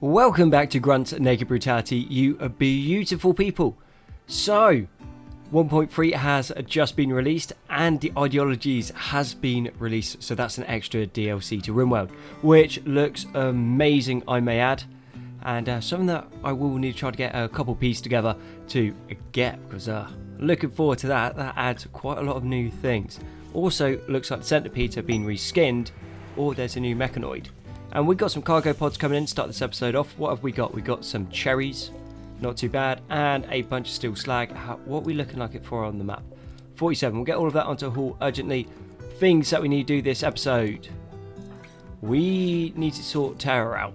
Welcome back to Grunts Naked Brutality, you beautiful people. So, 1.3 has just been released and the Ideologies has been released, so that's an extra DLC to Rimworld, which looks amazing, I may add, and something that I will need to try to get a couple pieces together to get, because looking forward to that. That adds quite a lot of new things. Also, looks like the centipedes have been reskinned, or there's a new mechanoid. And we've got some cargo pods coming in to start this episode off. What have we got? We've got some cherries, not too bad, and a bunch of steel slag. What are we looking like it for on the map? 47. We'll get all of that onto a haul urgently. Things that we need to do this episode. We need to sort Terror out.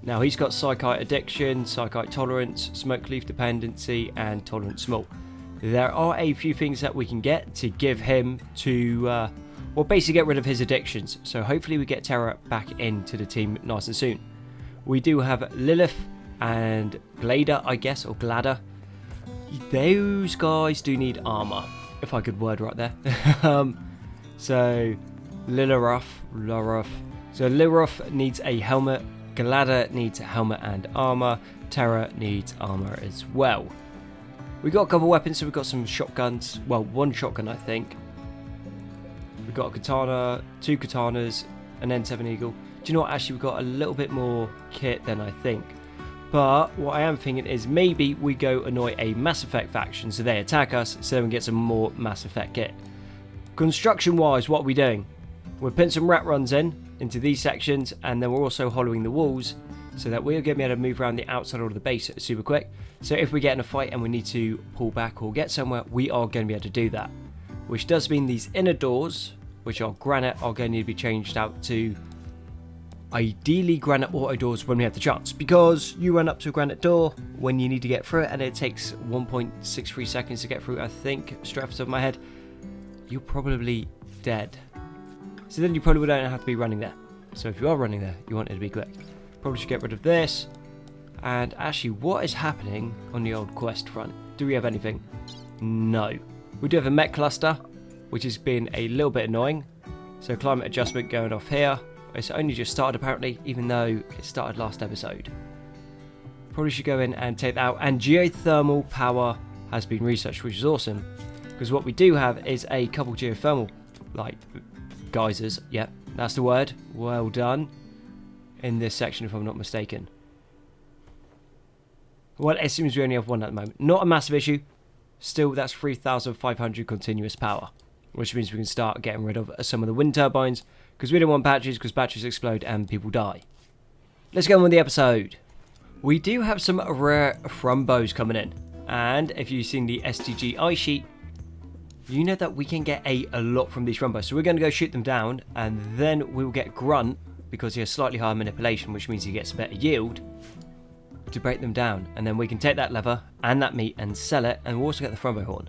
Now, he's got psychite addiction, psychite tolerance, smoke leaf dependency, and tolerance small. There are a few things that we can get to give him to... Well, basically get rid of his addictions, so hopefully we get Terra back into the team nice and soon. We do have Lilith and Glader, I guess, or Gladder. Those guys do need armor, if I could word right there. So, Lilith. So Lilith needs a helmet, Gladder needs a helmet and armor, Terra needs armor as well. We got a couple weapons, so we've got some shotguns, well, one shotgun I think. We've got a katana, two katanas, an N7 Eagle. Do you know what, actually we've got a little bit more kit than I think. But what I am thinking is maybe we go annoy a Mass Effect faction so they attack us, so then we get some more Mass Effect kit. Construction wise, what are we doing? We're putting some rat runs into these sections, and then we're also hollowing the walls so that we're going to be able to move around the outside of the base super quick. So if we get in a fight and we need to pull back or get somewhere, we are going to be able to do that. Which does mean these inner doors, which are granite, are going to need to be changed out to ideally granite auto doors when we have the chance. Because you run up to a granite door when you need to get through it, and it takes 1.63 seconds to get through, I think, straight off the top of my head, you're probably dead. So then you probably don't have to be running there. So if you are running there, you want it to be quick. Probably should get rid of this. And actually, what is happening on the old quest front? Do we have anything? No. We do have a mech cluster, which has been a little bit annoying. So climate adjustment going off here. It's only just started apparently, even though it started last episode. Probably should go in and take that out. And geothermal power has been researched, which is awesome. Because what we do have is a couple geothermal, like, geysers. Yep, that's the word. Well done. In this section, if I'm not mistaken. Well, it seems we only have one at the moment. Not a massive issue. Still, that's 3,500 continuous power, which means we can start getting rid of some of the wind turbines, because we don't want batteries, because batteries explode and people die. Let's go on with the episode. We do have some rare Thrumbos coming in, and if you've seen the STG ice sheet, you know that we can get a lot from these Thrumbos. So we're going to go shoot them down, and then we'll get Grunt, because he has slightly higher manipulation, which means he gets a better yield, to break them down, and then we can take that leather and that meat and sell it, and we'll also get the Thrumbo horn.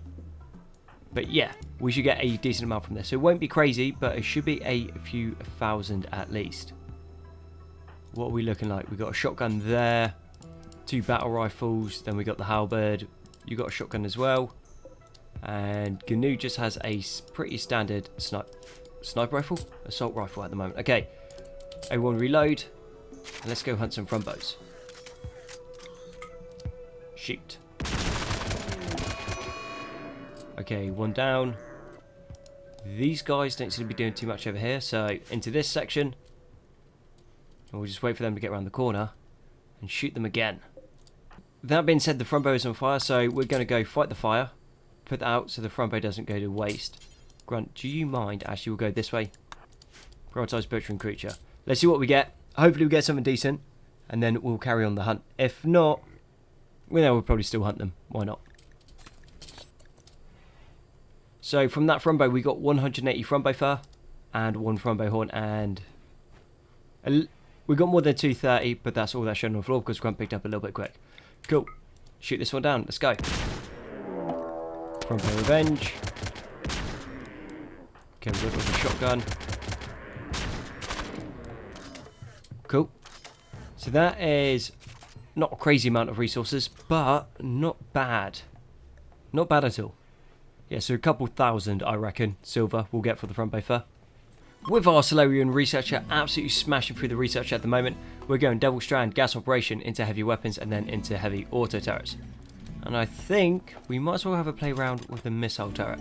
But yeah, we should get a decent amount from this. So it won't be crazy, but it should be a few thousand at least. What are we looking like? We've got a shotgun there, two battle rifles, then we got the halberd. You got a shotgun as well, and GNU just has a pretty standard sniper rifle, assault rifle at the moment. Okay, everyone reload, and let's go hunt some Thrumbos. Shoot. Okay, one down. These guys don't seem to be doing too much over here, so into this section. And we'll just wait for them to get around the corner and shoot them again. That being said, the Thrumbo is on fire, so we're going to go fight the fire. Put that out so the Thrumbo doesn't go to waste. Grunt, do you mind? Actually, we'll go this way. Prioritize butchering creature. Let's see what we get. Hopefully we get something decent, and then we'll carry on the hunt. If not, we'll probably still hunt them. Why not? So from that Thrumbo, we got 180 Thrumbo fur and one Thrumbo horn, and we got more than 230, but that's all that's shown on the floor because Grunt picked up a little bit quick. Cool. Shoot this one down. Let's go. Thrumbo revenge. Okay, we've got the shotgun. Cool. So that is not a crazy amount of resources, but not bad. Not bad at all. Yeah, so a couple thousand, I reckon, silver we'll get for the Thrumbo fur. With our Solarian researcher absolutely smashing through the research at the moment, we're going double strand gas operation into heavy weapons and then into heavy auto turrets. And I think we might as well have a play around with the missile turret.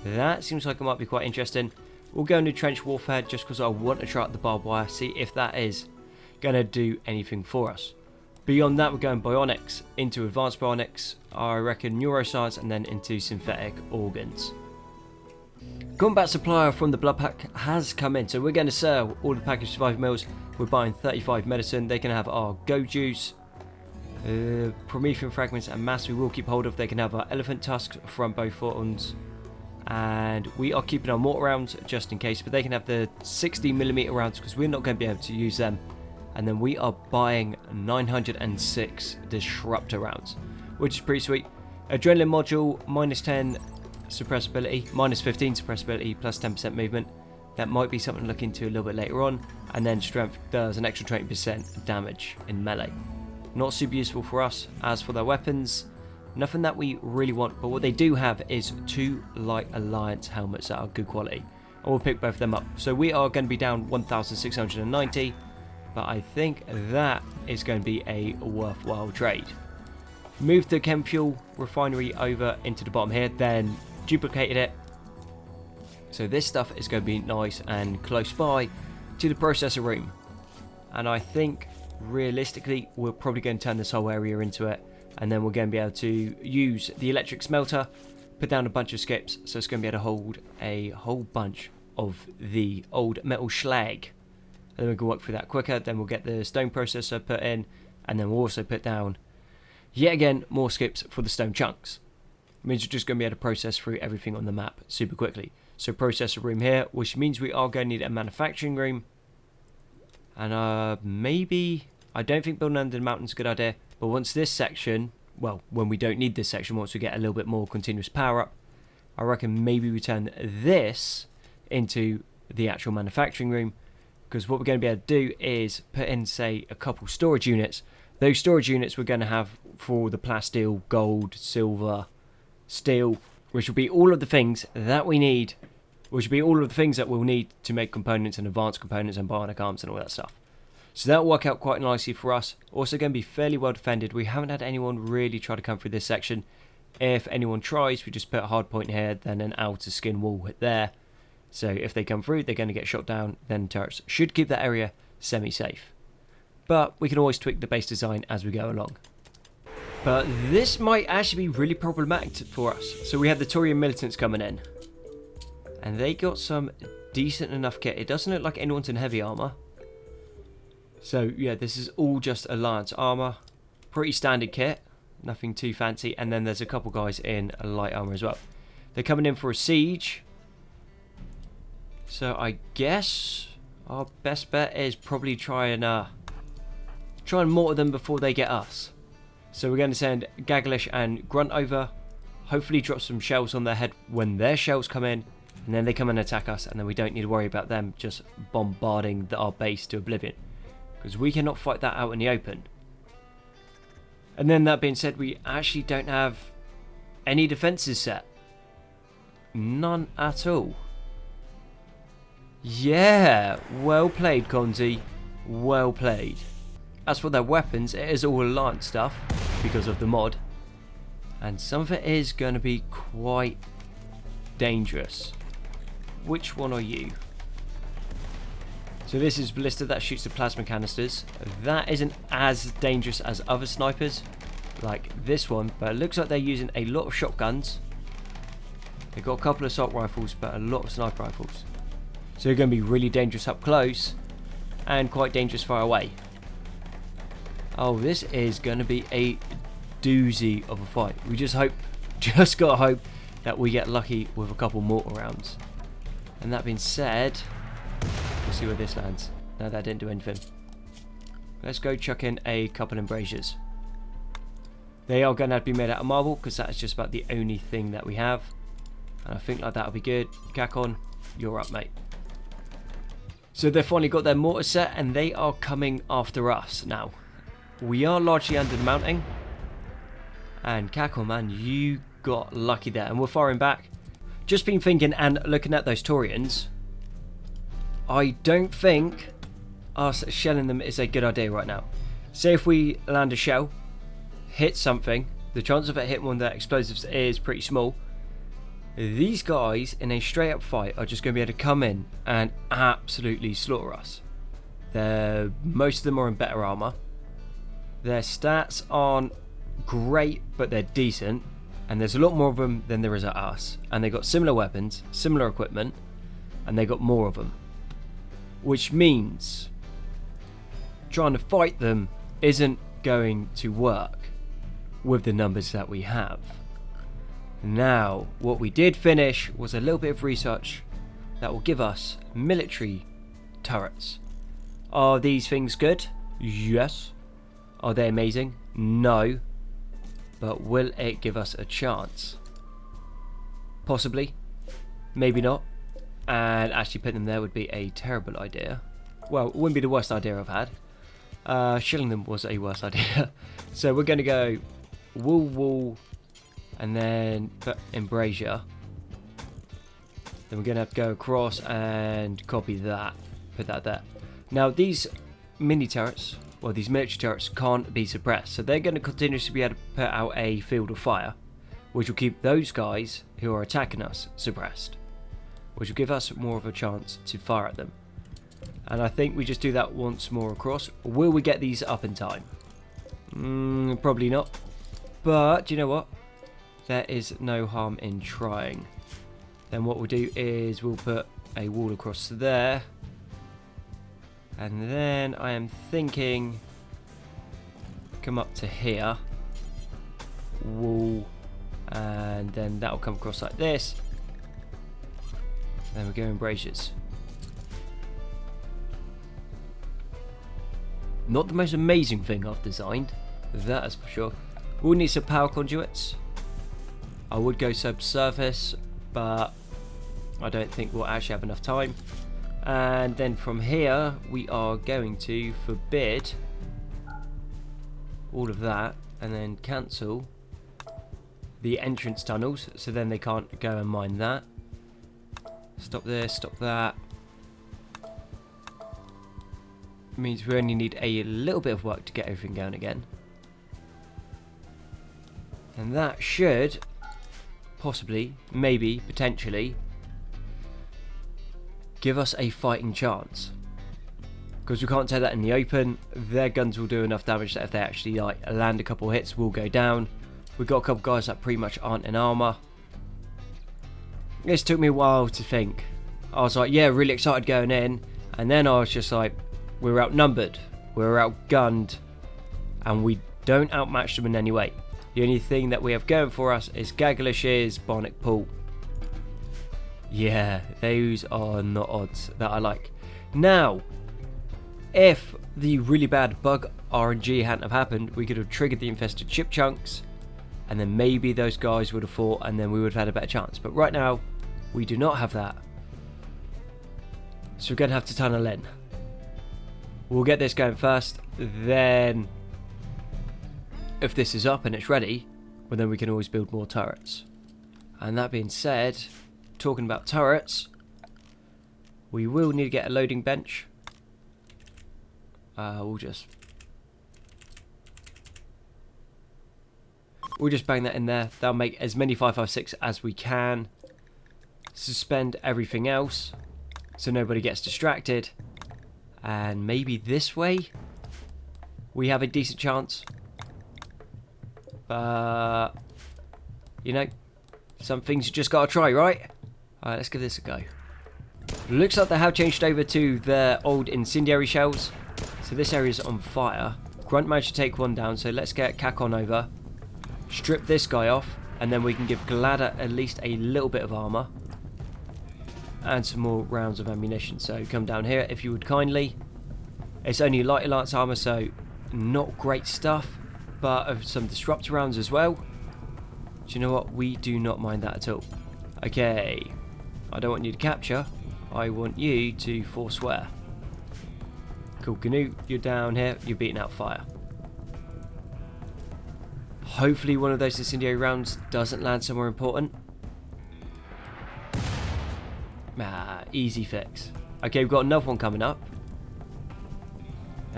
That seems like it might be quite interesting. We'll go into trench warfare just because I want to try out the barbed wire, see if that is going to do anything for us. Beyond that, we're going bionics into advanced bionics, I reckon neuroscience, and then into synthetic organs. Combat supplier from the blood pack has come in, so we're going to sell all the packaged survival meals. We're buying 35 medicine. They can have our go juice, Promethean fragments and mass we will keep hold of. They can have our elephant tusks from both forms, and we are keeping our mortar rounds just in case, but they can have the 60mm rounds because we're not going to be able to use them. And then we are buying 906 disruptor rounds, which is pretty sweet. Adrenaline module, -10 suppressibility, -15 suppressibility, plus 10% movement. That might be something to look into a little bit later on. And then strength does an extra 20% damage in melee. Not super useful for us. As for their weapons, nothing that we really want, but what they do have is 2 Light Alliance helmets that are good quality. And we'll pick both of them up. So we are going to be down 1,690. But I think that is going to be a worthwhile trade. Move the chem fuel refinery over into the bottom here, then duplicated it. So this stuff is going to be nice and close by to the processor room. And I think realistically we're probably going to turn this whole area into it. And then we're going to be able to use the electric smelter, put down a bunch of skips. So it's going to be able to hold a whole bunch of the old metal slag. And then we can work through that quicker. Then we'll get the stone processor put in, and then we'll also put down yet again more skips for the stone chunks. It means we're just going to be able to process through everything on the map super quickly. So processor room here, which means we are going to need a manufacturing room. And maybe, I don't think building under the mountain is a good idea, but once this section, well, when we don't need this section, once we get a little bit more continuous power up, I reckon maybe we turn this into the actual manufacturing room. Because what we're going to be able to do is put in, say, a couple storage units. Those storage units we're going to have for the plasteel, gold, silver, steel, which will be all of the things that we need, which will be all of the things that we'll need to make components and advanced components and bionic arms and all that stuff. So that'll work out quite nicely for us. Also going to be fairly well defended. We haven't had anyone really try to come through this section. If anyone tries, we just put a hard point here, then an outer skin wall there. So if they come through, they're going to get shot down, then turrets should keep that area semi-safe. But we can always tweak the base design as we go along. But this might actually be really problematic for us. So we have the Taurian militants coming in. And they got some decent enough kit. It doesn't look like anyone's in heavy armor. So yeah, this is all just Alliance armor. Pretty standard kit. Nothing too fancy. And then there's a couple guys in light armor as well. They're coming in for a siege. So I guess our best bet is probably try and mortar them before they get us. So we're going to send Gagalish and Grunt over. Hopefully drop some shells on their head when their shells come in. And then they come and attack us. And then we don't need to worry about them just bombarding our base to oblivion. Because we cannot fight that out in the open. And then that being said, we actually don't have any defenses set. None at all. Yeah, well played, Konzi. Well played. As for their weapons, it is all Alliance stuff because of the mod. And some of it is going to be quite dangerous. Which one are you? So this is Ballista that shoots the plasma canisters. That isn't as dangerous as other snipers, like this one, but it looks like they're using a lot of shotguns. They've got a couple of assault rifles, but a lot of sniper rifles. So they're going to be really dangerous up close and quite dangerous far away. Oh, this is going to be a doozy of a fight. We just gotta hope that we get lucky with a couple mortar rounds. And that being said, we'll see where this lands. No, that didn't do anything. Let's go chuck in a couple embrasures. They are going to have to be made out of marble because that is just about the only thing that we have. And I think like that'll be good. Kakon, you're up, mate. So they've finally got their mortar set and they are coming after us now. We are largely under the mounting. And Kakon, man, you got lucky there. And we're firing back. Just been thinking and looking at those Taurians. I don't think us shelling them is a good idea right now. Say if we land a shell, hit something, the chance of it hitting one of their explosives is pretty small. These guys in a straight up fight are just going to be able to come in and absolutely slaughter us. Most of them are in better armor. Their stats aren't great, but they're decent. And there's a lot more of them than there is at us. And they got similar weapons, similar equipment, and they got more of them. Which means trying to fight them isn't going to work with the numbers that we have. Now, what we did finish was a little bit of research that will give us military turrets. Are these things good? Yes. Are they amazing? No. But will it give us a chance? Possibly. Maybe not. And actually putting them there would be a terrible idea. Well, it wouldn't be the worst idea I've had. Shilling them was a worse idea. So we're going to go wool, and then put embrasure. Then we're going to have to go across and copy that. Put that there. Now these mini turrets, well these military turrets can't be suppressed. So they're going to continuously be able to put out a field of fire. Which will keep those guys who are attacking us suppressed. Which will give us more of a chance to fire at them. And I think we just do that once more across. Will we get these up in time? Probably not. But you know what? There is no harm in trying. Then what we'll do is we'll put a wall across there. And then I am thinking come up to here. Wall. And then that'll come across like this. Then we go embrasures. Not the most amazing thing I've designed, that is for sure. We'll need some power conduits. I would go subsurface, but I don't think we'll actually have enough time. And then from here, we are going to forbid all of that and then cancel the entrance tunnels, so then they can't go and mine that. Stop this, stop that. Means we only need a little bit of work to get everything going again. And that should possibly, maybe, potentially give us a fighting chance. Because we can't take that in the open. Their guns will do enough damage that if they actually like land a couple hits, we'll go down. We've got a couple guys that pretty much aren't in armor. This took me a while to think. I was like, yeah, really excited going in. And then I was just like, we're outnumbered, we're outgunned, and we don't outmatch them in any way. The only thing that we have going for us is Gagalish's Bionic Pool. Yeah, those are not odds that I like. Now, if the really bad bug RNG hadn't have happened, we could have triggered the infested ship chunks, and then maybe those guys would have fought, and then we would have had a better chance. But right now, we do not have that. So we're going to have to tunnel in. We'll get this going first, then if this is up and it's ready, well then we can always build more turrets. And that being said, talking about turrets, we will need to get a loading bench. We'll just bang that in there. That'll make as many 5.56 as we can. Suspend everything else so nobody gets distracted. And maybe this way we have a decent chance. But you know, some things you just gotta try, right? Alright, let's give this a go. Looks like they have changed over to their old incendiary shells. So this area is on fire. Grunt managed to take one down, so let's get Kakon over. Strip this guy off, and then we can give Glada at least a little bit of armor. And some more rounds of ammunition. So come down here if you would kindly. It's only light lance armor, so not great stuff, but of some disruptor rounds as well. Do you know what? We do not mind that at all. Okay, I don't want you to capture. I want you to forswear. Cool, Canoe, you're down here. You're beating out fire. Hopefully one of those incendiary rounds doesn't land somewhere important. Easy fix. Okay, we've got another one coming up.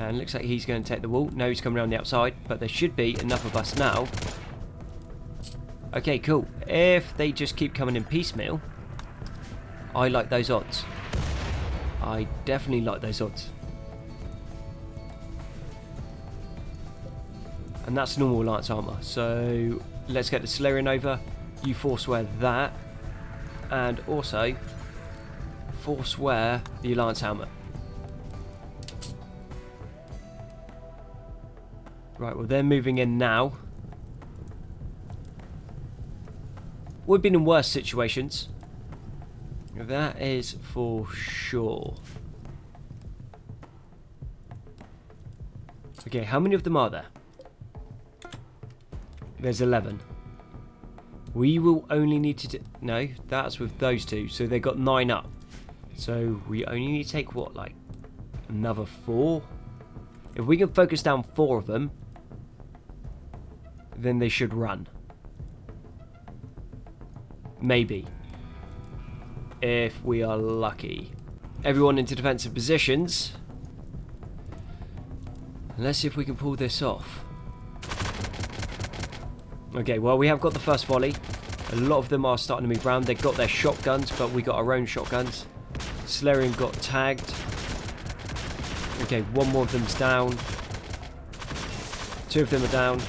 And looks like he's going to take the wall. No, he's coming around the outside, but there should be enough of us now. Okay, cool. If they just keep coming in piecemeal, I like those odds. I definitely like those odds. And that's normal Lance armor. So let's get the Solarian over. You forswear that. And also forswear the Lance helmet. Right, well, they're moving in now. We've been in worse situations. That is for sure. Okay, how many of them are there? There's 11. We will only need to... No, that's with those two. So they got 9 up. So we only need to take, what, like, another 4? If we can focus down 4 of them, then they should run. Maybe. If we are lucky. Everyone into defensive positions. Let's see if we can pull this off. Okay, well, we have got the first volley. A lot of them are starting to move around. They've got their shotguns, but we got our own shotguns. Solarian got tagged. Okay, one more of them's down. 2 of them are down.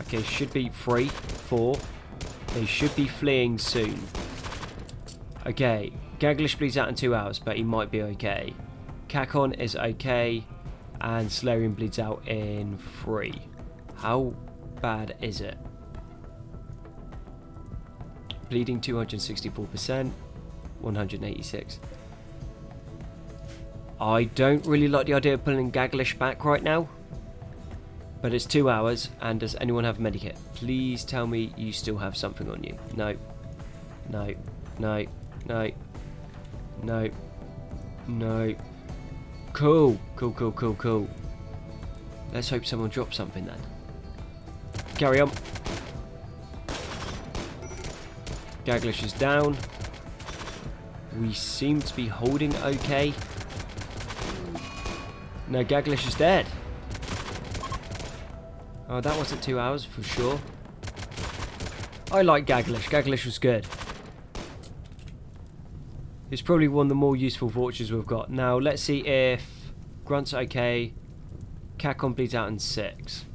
Okay, should be 3, 4. They should be fleeing soon. Okay, Gagalish bleeds out in 2 hours, but he might be okay. Kakon is okay, and Solarian bleeds out in 3. How bad is it? Bleeding 264%, 186. I don't really like the idea of pulling Gagalish back right now. But it's 2 hours, and does anyone have a medikit? Please tell me you still have something on you. No. No. No. No. No. No. Cool. Cool, cool, cool, cool. Let's hope someone drops something then. Carry on. Gagalish is down. We seem to be holding okay. No, Gagalish is dead. Oh, that wasn't 2 hours for sure. I like Gagalish. Gagalish was good. It's probably one of the more useful vultures we've got. Now, let's see if Grunts okay. Kakon bleeds out in 6.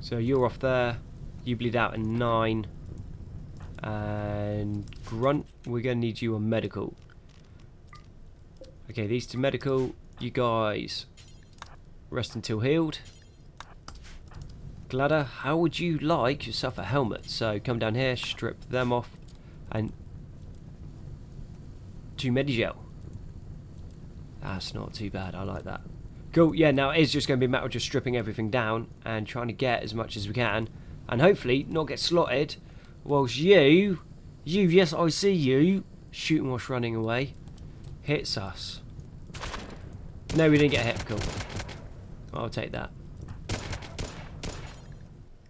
So you're off there. You bleed out in 9. And Grunt, we're going to need you on medical. Okay, these 2 medical. You guys rest until healed. Gladder, how would you like yourself a helmet? So come down here, strip them off, and 2 Medigel. That's not too bad, I like that. Cool, yeah, now it is just going to be a matter of just stripping everything down and trying to get as much as we can, and hopefully not get slotted, whilst you, yes I see you, shooting whilst running away, hits us. No, we didn't get hit, cool. I'll take that.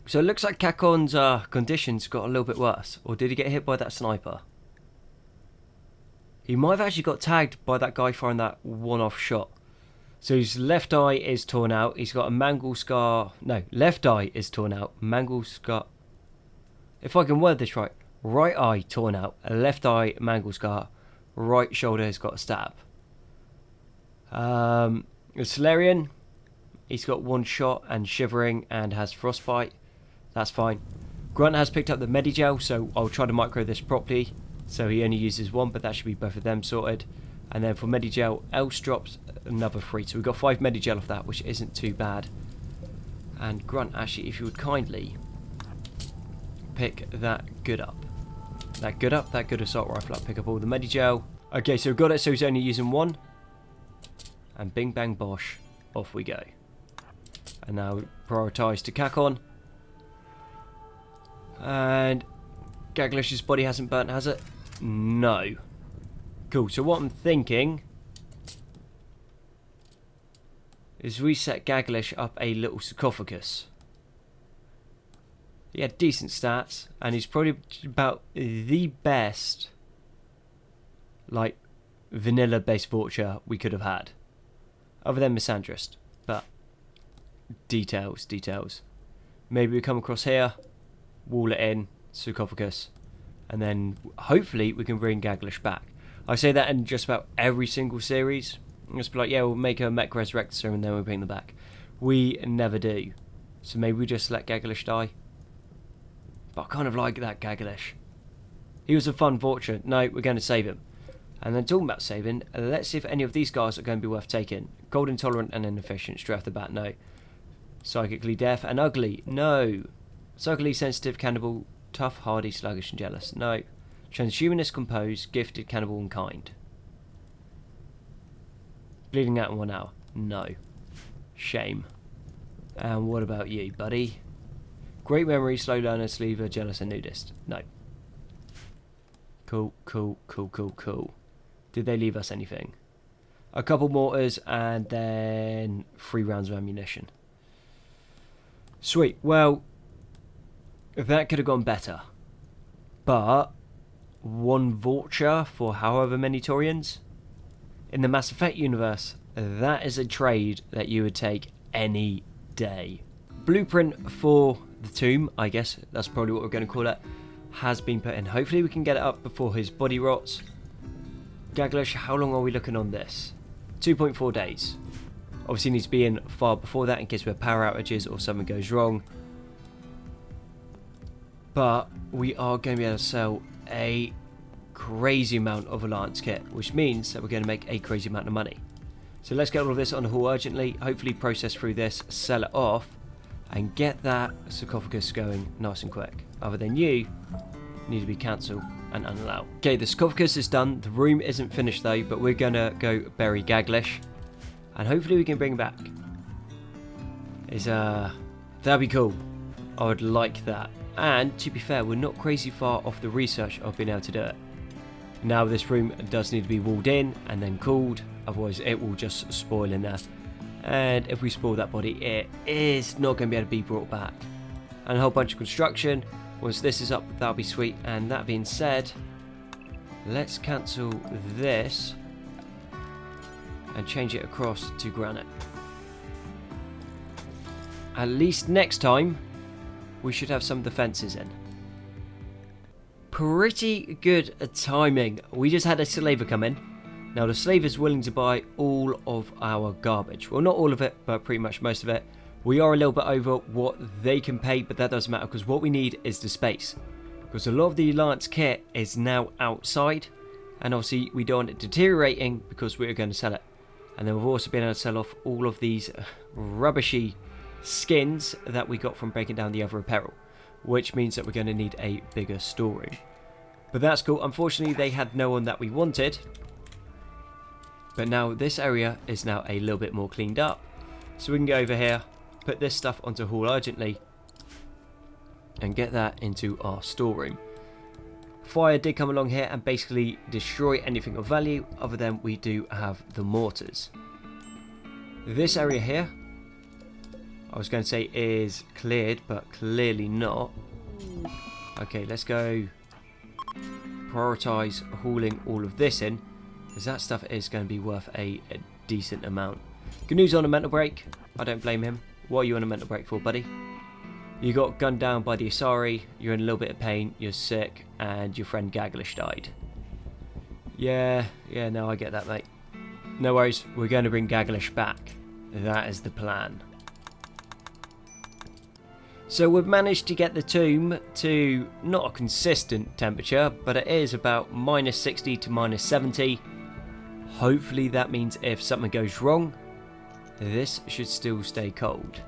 So it looks like Kakon's conditions got a little bit worse. Or did he get hit by that sniper? He might have actually got tagged by that guy firing that one-off shot. So his left eye is torn out. He's got a mangle scar. No, left eye is torn out. Mangle scar. If I can word this right. Right eye torn out. Left eye mangle scar. Right shoulder has got a stab. The Solarian. He's got 1 shot and shivering and has frostbite. That's fine. Grunt has picked up the Medigel, so I'll try to micro this properly. So he only uses 1, but that should be both of them sorted. And then for Medigel, else drops another 3. So we've got 5 Medigel off that, which isn't too bad. And Grunt, actually, if you would kindly pick that good up. That good assault rifle up. Pick up all the Medigel. Okay, so we've got it, so he's only using 1. And bing bang bosh, off we go. And now prioritise to Kakon. And Gagalish's body hasn't burnt, has it? No. Cool, so what I'm thinking is we set Gagalish up a little sarcophagus. He had decent stats, and he's probably about the best, like, vanilla-based vulture we could have had. other than Misandrist. But details. Maybe we come across here, wall it in, sarcophagus, and then hopefully we can bring Gagalish back. I say that in just about every single series. Just be like, yeah, we'll make a mech resurrector and then we'll bring them back. We never do. So maybe we just let Gagalish die. But I kind of like that Gagalish. He was a fun vulture. No, we're going to save him. And then talking about saving, let's see if any of these guys are going to be worth taking. Cold intolerant and inefficient, straight off the bat, no. Psychically deaf and ugly, no. Psychically sensitive, cannibal, tough, hardy, sluggish and jealous, no. Transhumanist, composed, gifted, cannibal and kind. Bleeding out in 1 hour, no. Shame. And what about you, buddy? Great memory, slow learner, sleever, jealous and nudist, no. Cool. Did they leave us anything? A couple mortars and then 3 rounds of ammunition. Sweet. Well, that could have gone better. But 1 vulture for however many Taurians? In the Mass Effect universe, that is a trade that you would take any day. Blueprint for the tomb, I guess that's probably what we're going to call it, has been put in. Hopefully we can get it up before his body rots. Gagalish, how long are we looking on this? 2.4 days. Obviously needs to be in far before that in case we have power outages or something goes wrong. But we are going to be able to sell a crazy amount of Alliance kit, which means that we're going to make a crazy amount of money. So let's get all of this on the haul urgently, hopefully process through this, sell it off, and get that sarcophagus going nice and quick. Other than you, need to be cancelled and unallow. Okay, the sarcophagus is done. The room isn't finished though, but we're going to go bury Gagalish. And hopefully we can bring him back. That'd be cool. I would like that. And to be fair, we're not crazy far off the research of being able to do it. Now this room does need to be walled in and then cooled, otherwise it will just spoil in there. And if we spoil that body, it is not going to be able to be brought back. And a whole bunch of construction. Once this is up, that'll be sweet. And that being said, let's cancel this and change it across to granite. At least next time, we should have some of the fences in. Pretty good timing. We just had a slaver come in. Now the slave is willing to buy all of our garbage. Well, not all of it, but pretty much most of it. We are a little bit over what they can pay, but that doesn't matter because what we need is the space. Because a lot of the Alliance kit is now outside, and obviously we don't want it deteriorating because we're going to sell it. And then we've also been able to sell off all of these rubbishy skins that we got from breaking down the other apparel, which means that we're going to need a bigger storeroom. But that's cool. Unfortunately, they had no one that we wanted. But now this area is now a little bit more cleaned up. So we can go over here, put this stuff onto haul urgently, and get that into our storeroom. Fire did come along here and basically destroy anything of value, other than we do have the mortars. This area here, I was going to say is cleared, but clearly not. Okay, let's go prioritize hauling all of this in, because that stuff is going to be worth a decent amount. Gnu's on a mental break. I don't blame him. What are you on a mental break for, buddy? You got gunned down by the Asari, you're in a little bit of pain, you're sick, and your friend Gagalish died. Yeah, no, I get that, mate. No worries, we're going to bring Gagalish back. That is the plan. So we've managed to get the tomb to not a consistent temperature, but it is about minus 60 to minus 70. Hopefully that means if something goes wrong, this should still stay cold.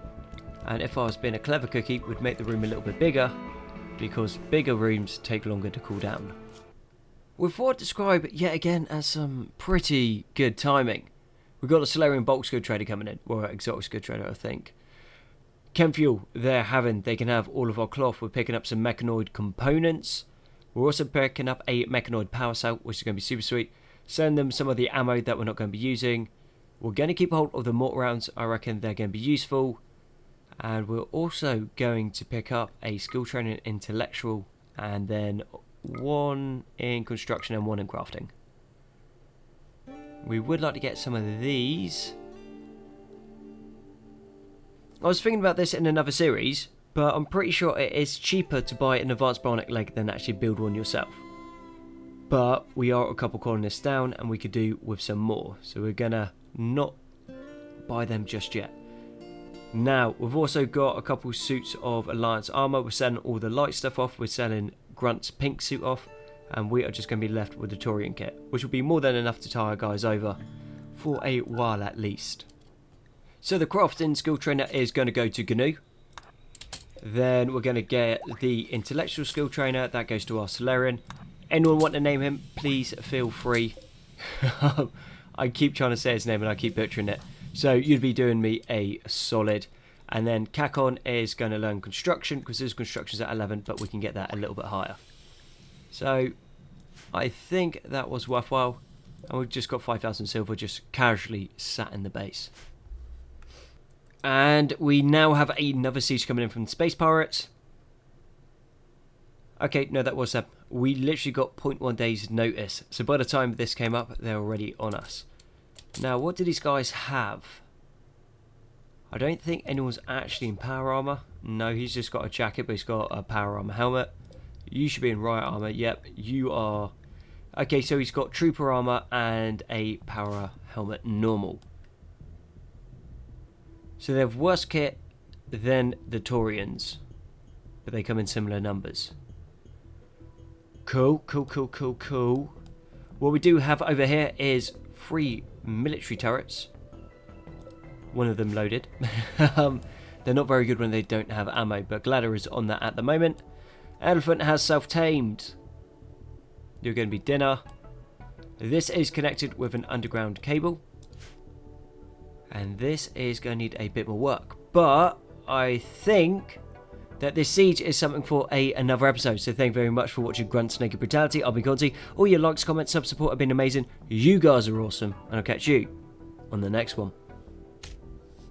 And if I was being a clever cookie, would make the room a little bit bigger, because bigger rooms take longer to cool down. With what I'd describe yet again as some pretty good timing. We've got a Solarian bulk good trader coming in, or exotic good trader I think. Chem fuel, they can have all of our cloth. We're picking up some mechanoid components. We're also picking up a mechanoid power cell, which is going to be super sweet. Send them some of the ammo that we're not going to be using. We're going to keep hold of the mortar rounds. I reckon they're going to be useful. And we're also going to pick up a skill training intellectual, and then 1 in construction and 1 in crafting. We would like to get some of these I was thinking about this in another series, but I'm pretty sure it is cheaper to buy an advanced bionic leg than actually build one yourself. But we are a couple colonists down and we could do with some more, so we're gonna not buy them just yet. Now, we've also got a couple suits of Alliance armour. We're selling all the light stuff off. We're selling Grunts' pink suit off. And we are just going to be left with the Taurian kit, which will be more than enough to tie our guys over for a while at least. So the crafting skill trainer is going to go to GNU. Then we're going to get the intellectual skill trainer. That goes to our Solarian. Anyone want to name him, please feel free. I keep trying to say his name and I keep butchering it. So you'd be doing me a solid. And then Kakon is going to learn construction, because his construction's at 11, but we can get that a little bit higher. So I think that was worthwhile. And we've just got 5,000 silver just casually sat in the base. And we now have another siege coming in from the Space Pirates. Okay, no, that was them. We literally got 0.1 days notice. So by the time this came up, they're already on us. Now, what do these guys have? I don't think anyone's actually in power armor. No, he's just got a jacket, but he's got a power armor helmet. You should be in riot armor. Yep, you are. Okay, so he's got trooper armor and a power helmet normal. So they have worse kit than the Taurians, but they come in similar numbers. Cool, cool, cool, cool, cool. What we do have over here is 3 military turrets. One of them loaded. They're not very good when they don't have ammo, but Gladder is on that at the moment. Elephant has self-tamed. You're going to be dinner. This is connected with an underground cable. And this is going to need a bit more work. But I think that this siege is something for another episode. So thank you very much for watching Grunts Naked Brutality. I'll be Conti. All your likes, comments, sub support have been amazing. You guys are awesome. And I'll catch you on the next one.